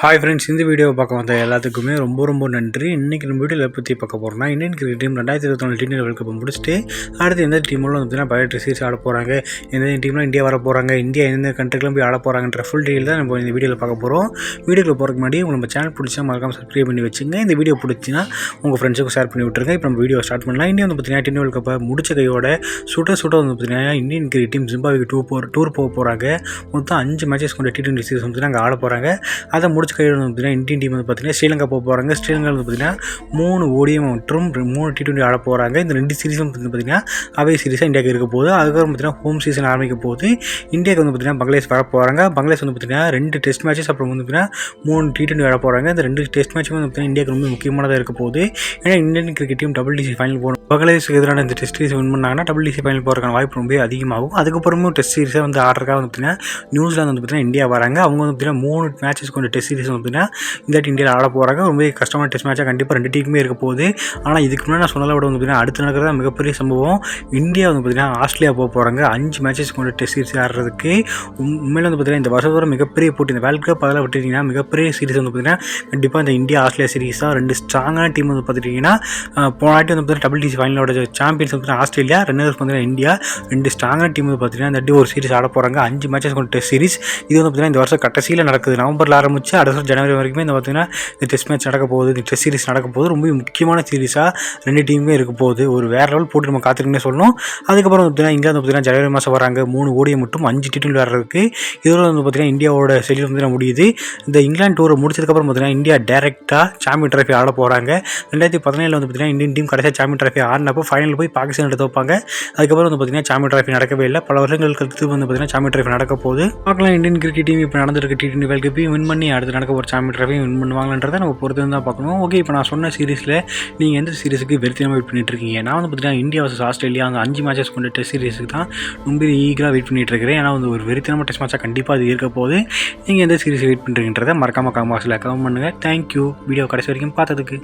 Hi friends, இந்த வீடியோவை பார்க்க வந்த எல்லாத்துக்குமே ரொம்ப நன்றி. இன்றைக்கி நம்ம வீடியோவில் பற்றி பார்க்க போகிறோம்னா, Indian cricket team 2024 T20 world cup முடிச்சுட்டு அடுத்து எந்த டீமோட வந்து பயோட்ரி சீரிஸ் ஆட போகிறாங்க, எந்த டீம்லாம் இந்தியா வர போகிறாங்க, இந்தியா எந்த கண்ட்ரிக்கெலாம் போய் ஆட போகிறாங்கன்ற ஃபுல் டீல் தான் நம்ம இந்த வீடியோவில் பார்க்க போகிறோம். வீடியோவில் போகிறதுக்கு முன்னாடி நம்ம சேனல் பிடிச்சா மறக்காம சப்ஸ்கிரைப் பண்ணி வச்சுங்க. இந்த வீடியோ பிடிச்சின்னா உங்கள் ஃப்ரெண்ட்ஸுக்கும் ஷேர் பண்ணி விட்டுருங்க. இப்போ நம்ம வீடியோ ஸ்டார்ட் பண்ணலாம். இந்தியா வந்து பார்த்தீங்கன்னா T20 வேர்ல்ட் கப்பை முடிச்ச கையோட சுட வந்து பார்த்தீங்கன்னா இந்தியன் கிரிக்கெட் டீம் ஜிம்பாப்வேக்கு டூர் போக போகிறாங்க. மொத்தம் 5 மேட்சஸ் கொண்ட T20 சீரிஸ் வந்து அங்கே ஆட போகிறாங்க. அதை முடிச்ச கையோட வந்து பார்த்தீங்கன்னா இந்தியன் டீம் வந்து பார்த்தீங்கன்னா ஸ்ரீலங்கா போக போகிறாங்க. ஸ்ரீலங்கா வந்து பார்த்தீங்கன்னா 3 ODI மற்றும் 3 T20 ஆட போகிறாங்க. இந்த 2 சீரிஸும் பார்த்தீங்கன்னா அவே சீரிஸாக இந்தியாவுக்கு இருக்க போகுது. அதுக்கப்புறம் பார்த்தீங்கன்னா ஹோம் சீசன் ஆரம்பிக்க போகுது. இந்தியாவுக்கு வந்து பார்த்தீங்கன்னா பங்களாதேஷ் வர போகிறாங்க. பங்களாதேஷ் வந்து பார்த்தீங்கன்னா 2 டெஸ்ட் மேட்சஸ் அப்புறம் வந்து பார்த்தீங்கன்னா 3 T20 ஆட போகிறாங்க. இந்த 2 டெஸ்ட் மேட்சும் வந்து பார்த்தீங்கன்னா இந்தியாவுக்கு ரொம்ப முக்கியமானதாக இருக்க போகுது. ஏன்னா Indian cricket team WTC final போகணும். பங்களாதேஷுக்கு எதிரான இந்த டெஸ்ட் சீரிஸ் வின் பண்ணாங்கன்னா WTC ஃபைனல் போகிறதுக்கான வாய்ப்பு ரொம்ப அதிகமாகும். அதுக்கப்புறமும் டெஸ்ட் சீரிஸாக வந்து ஆடுறதுக்காக வந்து பார்த்தீங்கன்னா நியூசிலாந்து வந்து பார்த்தீங்கன்னா இந்தியா வராங்க. அவங்க வந்து பார்த்தீங்கன்னா 3 மேட்சஸ் கொண்ட டெஸ்ட் சீரிஸ் வந்து பார்த்தீங்கன்னா இந்த இந்தியாவில் ஆட போகிறாங்க. ரொம்ப கஷ்டமான டெஸ்ட் மேட்சாக கண்டிப்பாக 2 டீமுமே இருக்க போகுது. ஆனால் இதுக்கு முன்னாடி நான் சொன்னதை விட வந்து பார்த்தீங்கன்னா அடுத்து நடக்கிறதா மிகப்பெரிய சம்பவம். இந்தியா வந்து பார்த்தீங்கன்னா ஆஸ்திரேலியா போக போகிறாங்க. 5 மேட்சஸ் கொண்ட டெஸ்ட் சீரிஸ் ஆடுறதுக்கு உண்மையில வந்து பார்த்தீங்கன்னா இந்த வருஷத்தோட மிகப்பெரிய போட்டி. இந்த வேர்ல்ட் கப் அதெல்லாம் விட்டுட்டிங்கன்னா மிகப்பெரிய சீரிஸ் வந்து பார்த்தீங்கன்னா கண்டிப்பாக இந்த இந்தியா ஆஸ்திரேலியா சீரிஸ் தான். 2 ஸ்ட்ராங்கான டீம் வந்து பார்த்துட்டிங்கன்னா போனாட்டி வந்து பார்த்தீங்கன்னா WTC ஃபைனலோட சாம்பியன்ஸ் வந்து ஆஸ்திரேலியா, 2 பார்த்தீங்கன்னா இந்தியா. 2 ஸ்ட்ராங்கான டீம் வந்து பார்த்தீங்கன்னா இந்த ஒரு சீரிஸ் ஆட போகிறாங்க. 5 மேட்சஸ் கொண்ட டெஸ்ட் சீரிஸ். இது வந்து பார்த்தீங்கன்னா இந்த வருஷம் கடைசியில் நடக்குது. நவம்பரில் ஆரம்பிச்சு அடுத்த வருஷம் ஜனவரி வரைக்குமே இந்த பார்த்தீங்கன்னா இந்த டெஸ்ட் மேட்ச் நடக்க போகுது. இந்த டெஸ்ட் சீரிஸ் நடக்க போகுது. ரொம்ப முக்கியமான சீரிஸாக 2 டீமுமே இருக்க போகுது. ஒரு வேறு லெவல் போட்டு நம்ம காத்திருக்குன்னே சொல்லணும். அதுக்கப்புறம் வந்து பார்த்தீங்கன்னா இங்கிலாந்து பார்த்தீங்கன்னா ஜனவரி மாதம் வராங்க. 3 ODI மட்டும் 5 T20 விளையாடுறதுக்கு. இதோட வந்து பார்த்தீங்கன்னா இந்தியாவோட செடியூல் வந்து முடியுது. இந்த இங்கிலாந்து டூரை முடிச்சதுக்கப்புறம் பார்த்தீங்கன்னா இந்தியா டேரெக்டாக சாம்பியன் ட்ராஃபி ஆட போகிறாங்க. 2017 வந்து பார்த்தீங்கன்னா இந்தியன் டீம் கடைசியாக சாம்பியன் ட்ராஃபி ஆடினப்போ ஃபைனல் போய் பாகிஸ்தான் தோப்பாங்க. அதுக்கப்புறம் வந்து பார்த்தீங்கன்னா சாம்பியன் ட்ராஃபி நடக்கவே இல்லை. பல வருஷங்களுக்கு அடுத்து வந்து பார்த்தீங்கன்னா சாம்பியன் ட்ராஃபி நடக்க போகுது. பார்க்கலாம் இந்தியன் கிரிக்கெட் டீம் இப்போ நடந்திருக்க T20 வேர்ல்ட் கப்பையும் வின் பண்ணி அடுத்து நடக்க ஒரு சாம்பியன் ட்ராஃபியும் வின் பண்ணுவாங்கன்றதை நம்ம பொறுத்து தான் பார்க்கணும். ஓகே, இப்போ நான் சொன்ன சீரிஸில் நீங்கள் எந்த சீரிஸுக்கு வெறித்தனமாக வெயிட் பண்ணிட்டு இருக்கீங்க? நான் வந்து பார்த்தீங்கன்னா இந்தியா வர்சஸ் ஆஸ்திரேலியா அந்த 5 மேட்சஸ் கொண்ட டெஸ்ட் சீரிஸுக்கு தான் ரொம்ப ஈகராக வெயிட் பண்ணிட்டு இருக்கிறேன். ஏன்னா வந்து ஒரு வெறித்தனமாக டெஸ்ட் மேட்சாக கண்டிப்பாக அது இருக்க போது. நீங்கள் எந்த சீரிஸ் வெயிட் பண்ணுறீங்கன்றதை மறக்காமல் கமெண்ட் பாக்ஸில் கமெண்ட் பண்ணுங்கள். தேங்க்யூ வீடியோ கடைசி வரைக்கும் பார்த்ததுக்கு.